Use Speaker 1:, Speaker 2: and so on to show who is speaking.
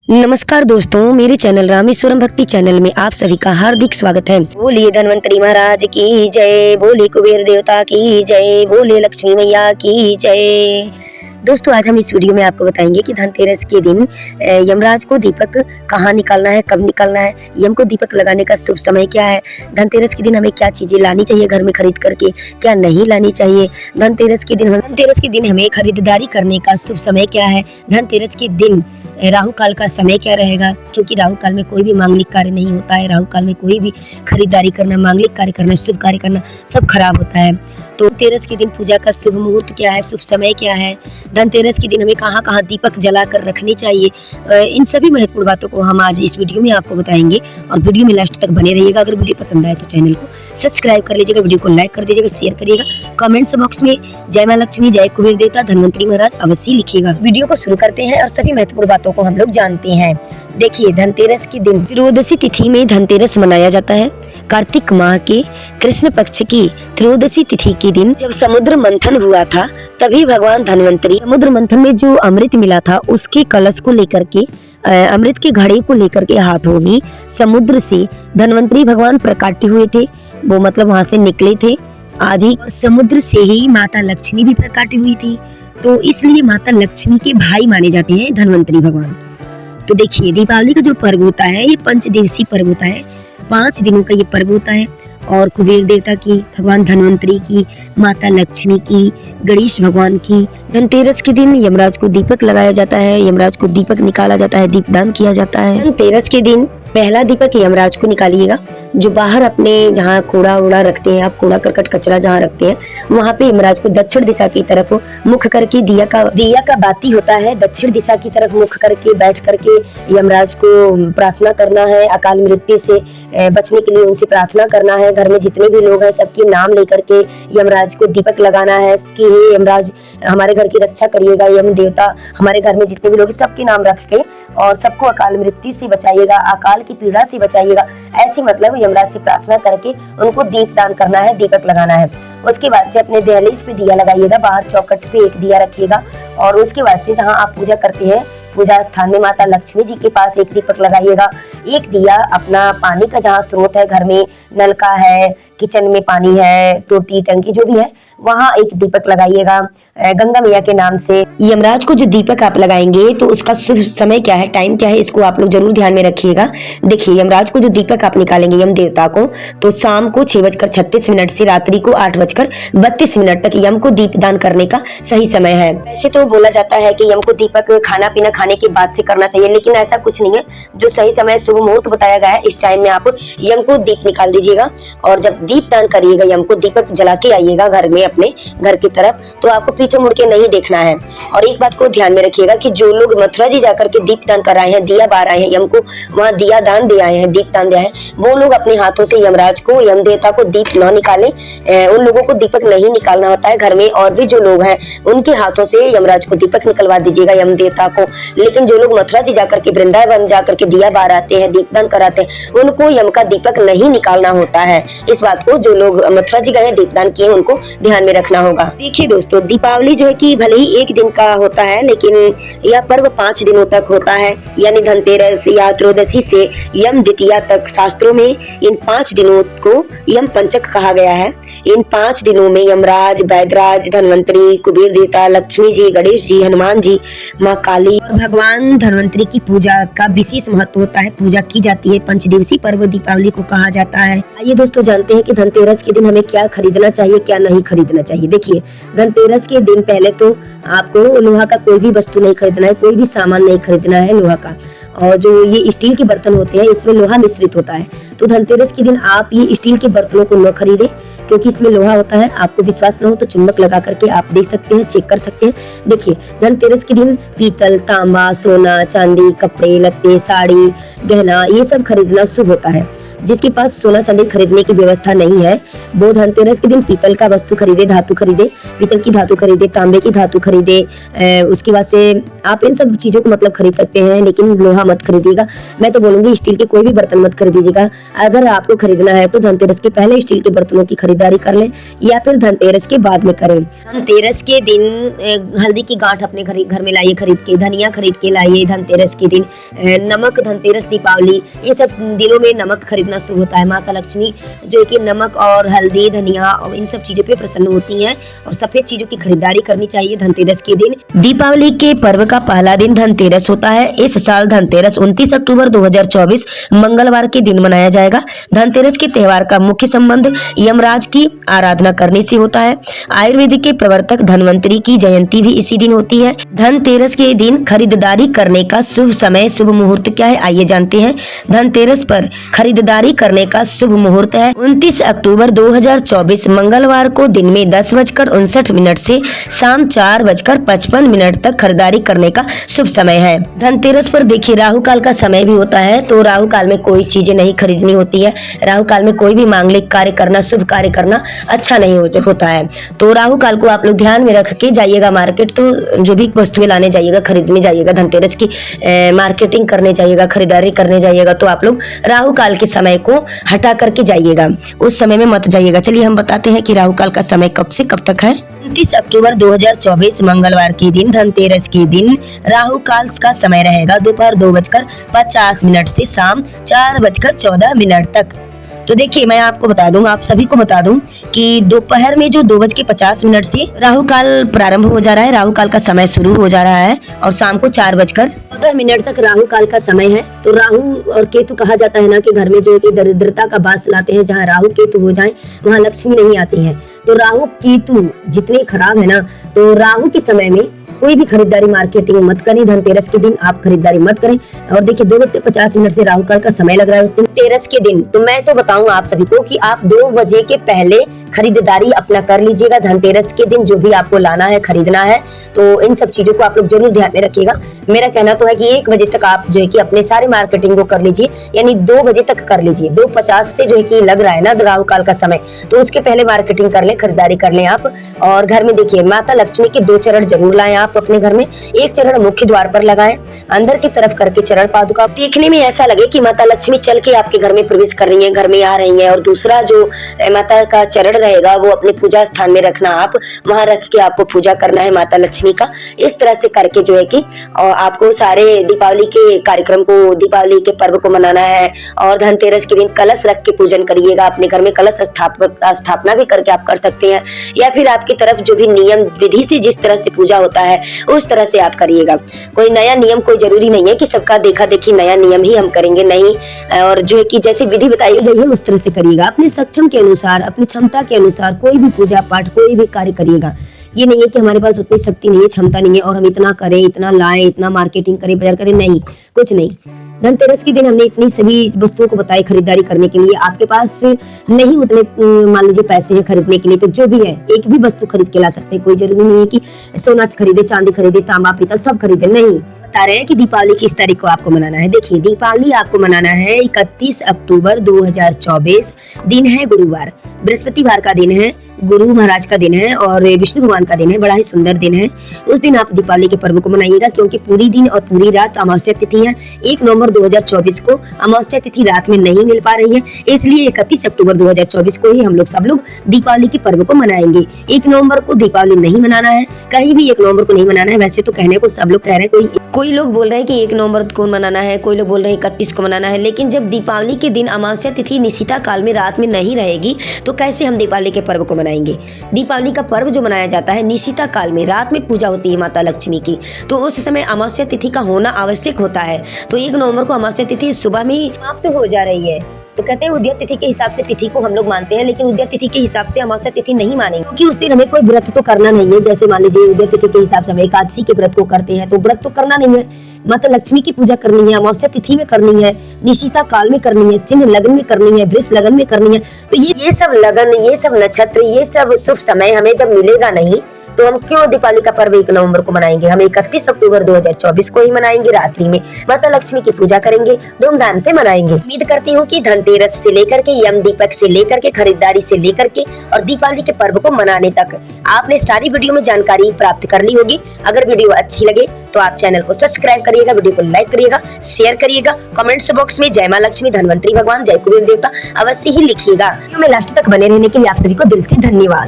Speaker 1: नमस्कार दोस्तों, मेरे चैनल रामेश्वरम भक्ति चैनल में आप सभी का हार्दिक स्वागत है। बोलिए धन्वंतरी महाराज की जय, बोले कुबेर देवता की जय, बोले लक्ष्मी मैया की जय। दोस्तों, आज हम इस वीडियो में आपको बताएंगे कि धनतेरस के दिन यमराज को दीपक कहाँ निकालना है, कब निकालना है, यम को दीपक लगाने का शुभ समय क्या है, धनतेरस के दिन हमें क्या चीजें लानी चाहिए घर में खरीद करके, क्या नहीं लानी चाहिए, धनतेरस के दिन हमें खरीदारी करने का शुभ समय क्या है, धनतेरस के दिन राहु काल का समय क्या रहेगा, क्योंकि राहु काल में कोई भी मांगलिक कार्य नहीं होता है। राहु काल में कोई भी खरीदारी करना, मांगलिक कार्य करना, शुभ कार्य करना सब खराब होता है। तो धनतेरस के दिन पूजा का शुभ मुहूर्त क्या है, शुभ समय क्या है, धनतेरस के दिन हमें कहाँ कहाँ दीपक जला कर रखने चाहिए, इन सभी महत्वपूर्ण बातों को हम आज इस वीडियो में आपको बताएंगे। और वीडियो में लास्ट तक बने रहिएगा। अगर वीडियो पसंद आए तो चैनल को सब्सक्राइब कर लीजिएगा, वीडियो को लाइक कर दीजिएगा, शेयर करिएगा, कमेंट्स बॉक्स में जय मां लक्ष्मी, जय कुबेर देवता, धन्वंतरी महाराज अवश्य लिखिएगा। वीडियो को शुरू करते हैं और सभी महत्वपूर्ण बातों को हम लोग जानते हैं। देखिए, धनतेरस के दिन त्रयोदशी तिथि में धनतेरस मनाया जाता है। कार्तिक माह के कृष्ण पक्ष की त्रयोदशी तिथि के दिन जब समुद्र मंथन हुआ था, तभी भगवान धन्वंतरी समुद्र मंथन में जो अमृत मिला था उसके कलश को लेकर के, अमृत के घड़े को लेकर के हाथों में समुद्र से धन्वंतरी भगवान प्रकट हुए थे। वो मतलब वहां से निकले थे। आज ही समुद्र से ही माता लक्ष्मी भी प्रकट हुई थी, तो इसलिए माता लक्ष्मी के भाई माने जाते हैं धन्वंतरी भगवान। तो देखिए, दीपावली का जो पर्व होता है ये 5 दिवसीय पर्व होता है, 5 दिनों का ये पर्व होता है। और कुबेर देवता की, भगवान धन्वंतरी की, माता लक्ष्मी की, गणेश भगवान की। धनतेरस के दिन यमराज को दीपक लगाया जाता है, यमराज को दीपक निकाला जाता है, दीपदान किया जाता है। धनतेरस के दिन पहला दीपक यमराज को निकालिएगा। जो बाहर अपने जहाँ कूड़ा उड़ा रखते हैं, आप कूड़ा करकट कचरा जहाँ रखते हैं, वहाँ पे यमराज को दक्षिण दिशा की तरफ मुख करके दिया का बाती होता है, दक्षिण दिशा की तरफ मुख करके बैठ करके यमराज को प्रार्थना करना है। अकाल मृत्यु से बचने के लिए उनसे प्रार्थना करना है। घर में जितने भी लोग हैं सबके नाम लेकर के यमराज को दीपक लगाना है कि हे यमराज हमारे घर की रक्षा करिएगा, यम देवता हमारे घर में जितने भी लोग सबके नाम रख के और सबको अकाल मृत्यु से बचाइएगा, अकाल की पीड़ा से बचाइएगा, ऐसी मतलब यमराज से प्रार्थना करके उनको दीप दान करना है, दीपक लगाना है। उसके बाद से अपने दहलीज पे दिया लगाइएगा, बाहर चौखट पे एक दिया रखिएगा। और उसके बाद से जहाँ आप पूजा करते हैं, पूजा स्थान में माता लक्ष्मी जी के पास एक दीपक लगाइएगा। एक दिया अपना पानी का जहाँ स्रोत है, घर में नलका है, किचन में पानी है, टोटी टंकी जो भी है, वहाँ एक दीपक लगाइएगा गंगा मैया के नाम से। यमराज को जो दीपक आप लगाएंगे तो उसका शुभ समय क्या है, टाइम क्या है, इसको आप लोग जरूर ध्यान में रखिएगा। देखिए, यमराज को जो दीपक आप निकालेंगे यम देवता को, तो शाम को 6:36 से रात्रि को 8:32 तक यम को दीपदान करने का सही समय है। वैसे तो बोला जाता है कि यम को दीपक खाना पीना खाने के बाद से करना चाहिए, लेकिन ऐसा कुछ नहीं है। जो सही समय शुभ मुहूर्त बताया गया है, इस टाइम में आप यम को दीप निकाल दीजिएगा। और जब दीपदान करिएगा, यम को दीपक जला के आइएगा घर में अपने घर की तरफ, तो आपको पीछे मुड़ के नहीं देखना है। और एक बात को ध्यान में रखिएगा कि जो लोग मथुरा जी जाकर के दीपदान कर आए हैं, दिया बार आए हैं, यम को वहाँ दिया दान दे आए हैं, दीपदान दिया है, वो लोग अपने हाथों से यमराज को, यम देवता को दीप न निकाले। उन लोगों को दीपक नहीं निकालना होता है। घर में और भी जो लोग हैं उनके हाथों से यमराज को दीपक निकलवा दीजिएगा, यम देवता को। लेकिन जो लोग मथुरा जी जाकर के, वृंदावन जाकर के दिया बार आते हैं, दीपदान कराते हैं, उनको यम का दीपक नहीं निकालना होता है। इस बात को जो लोग मथुरा जी गए दीपदान किए उनको ध्यान में रखना होगा। देखिए दोस्तों, दीपावली जो है कि भले ही एक दिन का होता है, लेकिन यह पर्व 5 दिनों तक होता है, यानी धनतेरस या त्रयोदशी से यम द्वितीया तक। शास्त्रों में इन 5 दिनों को यम पंचक कहा गया है। इन 5 दिनों में यमराज, वैद्यराज, धन्वंतरी, कुबेर देवता, लक्ष्मी जी, गणेश जी, हनुमान जी, माँ काली और भगवान धन्वंतरी की पूजा का विशेष महत्व होता है, पूजा की जाती है। 5 दिवसीय पर्व दीपावली को कहा जाता है। आइए दोस्तों, जानते हैं कि धनतेरस के दिन हमें क्या खरीदना चाहिए, क्या नहीं खरीदना चाहिए। देखिए, धनतेरस के दिन पहले तो आपको लोहा का कोई भी वस्तु नहीं खरीदना है, कोई भी सामान नहीं खरीदना है लोहा का। और जो ये स्टील के बर्तन होते हैं, इसमें लोहा मिश्रित होता है, तो धनतेरस के दिन आप ये स्टील के बर्तनों को न खरीदें, क्योंकि इसमें लोहा होता है। आपको विश्वास न हो तो चुम्बक लगा करके आप देख सकते हैं, चेक कर सकते हैं। देखिए, धनतेरस के दिन पीतल, तांबा, सोना, चांदी, कपड़े लत्ते, साड़ी, गहना, ये सब खरीदना शुभ होता है। जिसके पास सोना चांदी खरीदने की व्यवस्था नहीं है वो धनतेरस के दिन पीतल का वस्तु खरीदे, धातु खरीदे, पीतल की धातु खरीदे, तांबे की धातु खरीदे। उसके बाद से आप इन सब चीजों को मतलब खरीद सकते हैं, लेकिन लोहा मत खरीदिएगा। मैं तो बोलूंगी स्टील के कोई भी बर्तन मत खरीदीजिएगा। अगर आपको खरीदना है तो धनतेरस के पहले स्टील के बर्तनों की खरीदारी कर लें या फिर धनतेरस के बाद में करें। धनतेरस के दिन हल्दी की गांठ अपने घर में लाइए खरीद के, धनिया खरीद के लाइए धनतेरस के दिन, नमक, धनतेरस, दीपावली, इन सब दिनों में नमक खरीदना शुभ होता है। माता लक्ष्मी जो कि नमक और हल्दी, धनिया और इन सब चीजों पे प्रसन्न होती हैं और सफेद चीजों की खरीदारी करनी चाहिए धनतेरस के दिन। दीपावली के पर्व का पहला दिन धनतेरस होता है। इस साल धनतेरस 29 अक्टूबर 2024 मंगलवार के दिन मनाया जाएगा। धनतेरस के त्योहार का मुख्य संबंध यमराज की आराधना करने से होता है। आयुर्वेद के प्रवर्तक धन्वंतरी की जयंती भी इसी दिन होती है। धनतेरस के दिन खरीदारी करने का शुभ समय, शुभ मुहूर्त क्या है, आइए जानते हैं। धनतेरस पर खरीदारी करने का शुभ मुहूर्त है 29 अक्टूबर 2024 मंगलवार को दिन में 10:59 से शाम 4:55 तक खरीदारी करने का शुभ समय है। धनतेरस पर देखिए राहु काल का समय भी होता है, तो राहु काल में कोई चीजें नहीं खरीदनी होती है। राहु काल में कोई भी मांगलिक कार्य करना, शुभ कार्य करना अच्छा नहीं होता है। तो राहु काल को आप लोग ध्यान में रख के जाइएगा मार्केट, तो जो भी वस्तुएं लाने जाइएगा, खरीदने जाइएगा, धनतेरस की मार्केटिंग करने जाइएगा, खरीदारी करने जाइएगा, तो आप लोग राहु काल के समय को हटा करके जाइएगा, उस समय में मत जाइएगा। चलिए हम बताते हैं कि राहु काल का समय कब से कब तक है। 29 अक्टूबर 2024 मंगलवार के दिन धनतेरस के दिन राहु काल का समय रहेगा दोपहर 2:50 से शाम 4:14 तक। तो देखिए मैं आपको बता दूं, आप सभी को बता दूं कि दोपहर में जो 2:50 से राहु काल प्रारंभ हो जा रहा है, राहु काल का समय शुरू हो जा रहा है और शाम को 4:14 तक राहु काल का समय है। तो राहु और केतु कहा जाता है ना कि घर में जो है दरिद्रता का वास लाते हैं। जहाँ राहु केतु हो जाए वहाँ लक्ष्मी नहीं आती है। तो राहु केतु जितने खराब है ना, तो राहु के समय में कोई भी खरीदारी मार्केटिंग मत करें। धनतेरस के दिन आप खरीदारी मत करें। और देखिए 2:50 से राहु काल का समय लग रहा है उस दिन तेरस के दिन। तो मैं तो बताऊं आप सभी को कि आप 2 बजे के पहले खरीदारी अपना कर लीजिएगा। धनतेरस के दिन जो भी आपको लाना है, खरीदना है, तो इन सब चीजों को आप लोग जरूर ध्यान में रखिएगा। मेरा कहना तो है कि 1 बजे तक आप जो है कि अपने सारे मार्केटिंग को कर लीजिए, यानी 2 बजे तक कर लीजिए। 2:50 से जो है कि लग रहा है ना राहु काल का समय, तो उसके पहले मार्केटिंग कर ले, खरीदारी कर ले आप। और घर में देखिए माता लक्ष्मी के 2 चरण जरूर लाएं आप अपने घर में। एक चरण मुख्य द्वार पर लगाएं, अंदर की तरफ करके चरण पादुका देखने में ऐसा लगे कि माता लक्ष्मी चल के आपके घर में प्रवेश कर रही है, घर में आ रही है। और दूसरा जो माता का चरण रहेगा वो अपने पूजा स्थान में रखना, आप वहां रख के आपको पूजा करना है माता लक्ष्मी का। इस तरह से करके जो है कि आपको सारे दीपावली के कार्यक्रम को, दीपावली के पर्व को मनाना है। और धनतेरस के दिन कलश रख के पूजन करिएगा। अपने घर में कलश स्थापना भी करके आप कर सकते हैं, या फिर आपकी तरफ जो भी नियम विधि से जिस तरह से पूजा होता है उस तरह से आप करिएगा। कोई नया नियम, कोई जरूरी नहीं है कि सबका देखा देखी नया नियम ही हम करेंगे, नहीं। और जो है कि जैसे विधि बताई गई है उस तरह से करिएगा। अपने सक्षम के अनुसार, अपनी क्षमता के अनुसार कोई भी पूजा पाठ, कोई भी कार्य करिएगा। ये नहीं है कि हमारे पास उतनी शक्ति नहीं है, क्षमता नहीं है और हम इतना करें, इतना लाएं, इतना मार्केटिंग करें, बाजार करें, नहीं, कुछ नहीं। धनतेरस के दिन हमने इतनी सभी वस्तुओं को बताई खरीदारी करने के लिए। आपके पास नहीं उतने मान लीजिए पैसे हैं खरीदने के लिए, तो जो भी है एक भी वस्तु खरीद के ला सकते हैं। कोई जरूरी नहीं है कि सोना खरीदे, चांदी खरीदे, तांबा पीतल सब खरीदे, नहीं। बता रहे हैं कि दीपावली किस तारीख को आपको मनाना है। देखिए दीपावली आपको मनाना है 31 अक्टूबर 2024, दिन है गुरुवार, बृहस्पतिवार का दिन है, गुरु महाराज का दिन है और विष्णु भगवान का दिन है। बड़ा ही सुंदर दिन है। उस दिन आप दीपावली के पर्व को मनाइएगा, क्योंकि पूरी दिन और पूरी रात अमावस्या तिथि है। 1 नवंबर 2024 को अमावस्या तिथि रात में नहीं मिल पा रही है, इसलिए 31 अक्टूबर 2024 को ही हम लोग सब लोग दीपावली के पर्व को मनाएंगे। 1 नवंबर को दीपावली नहीं मनाना है, कहीं भी 1 नवंबर को नहीं मनाना है। वैसे तो कहने को सब लोग कह रहे हैं, कोई लोग बोल रहे हैं कि 1 नवंबर को मनाना है, कोई लोग बोल रहे हैं 31 को मनाना है। लेकिन जब दीपावली के दिन अमावस्या तिथि निशिता काल में रात में नहीं रहेगी, तो कैसे हम दीपावली के पर्व को मनाएंगे। दीपावली का पर्व जो मनाया जाता है निशिता काल में, रात में पूजा होती है माता लक्ष्मी की, तो उस समय अमावस्या तिथि का होना आवश्यक होता है। तो 1 नवंबर को अमावस्या तिथि सुबह में समाप्त हो जा रही है। तो कहते हैं उदय तिथि के हिसाब से तिथि को हम लोग मानते हैं, लेकिन उदय तिथि के हिसाब से अमावस्या तिथि नहीं मानेंगे, क्योंकि उस दिन हमें कोई व्रत तो करना नहीं है। जैसे मान लीजिए उदय तिथि के हिसाब से हम एकादशी के व्रत को करते हैं, तो व्रत तो करना नहीं है। माता लक्ष्मी की पूजा करनी है, अमावस्या तिथि में करनी है, निशिता काल में करनी है, सिंह लगन में करनी है, वृष लगन में करनी है। तो ये सब लगन, ये सब नक्षत्र, ये सब शुभ समय हमें जब मिलेगा नहीं, तो हम क्यों दीपावली का पर्व 1 नवंबर को मनाएंगे? हम 31 अक्टूबर 2024 को ही मनाएंगे। रात्रि में माता लक्ष्मी की पूजा करेंगे, धूमधाम से मनाएंगे। उम्मीद करती हूँ कि धनतेरस से लेकर के यम दीपक से लेकर के खरीदारी से लेकर के और दीपावली के पर्व को मनाने तक आपने सारी वीडियो में जानकारी प्राप्त कर ली होगी। अगर वीडियो अच्छी लगे तो आप चैनल को सब्सक्राइब करिएगा, वीडियो को लाइक करिएगा, शेयर करिएगा, कमेंट्स बॉक्स में जय मां लक्ष्मी, धनवंतरी भगवान, जय कुबेर देवता अवश्य ही लिखिएगा। वीडियो में लास्ट तक बने रहने के लिए आप सभी को दिल से धन्यवाद।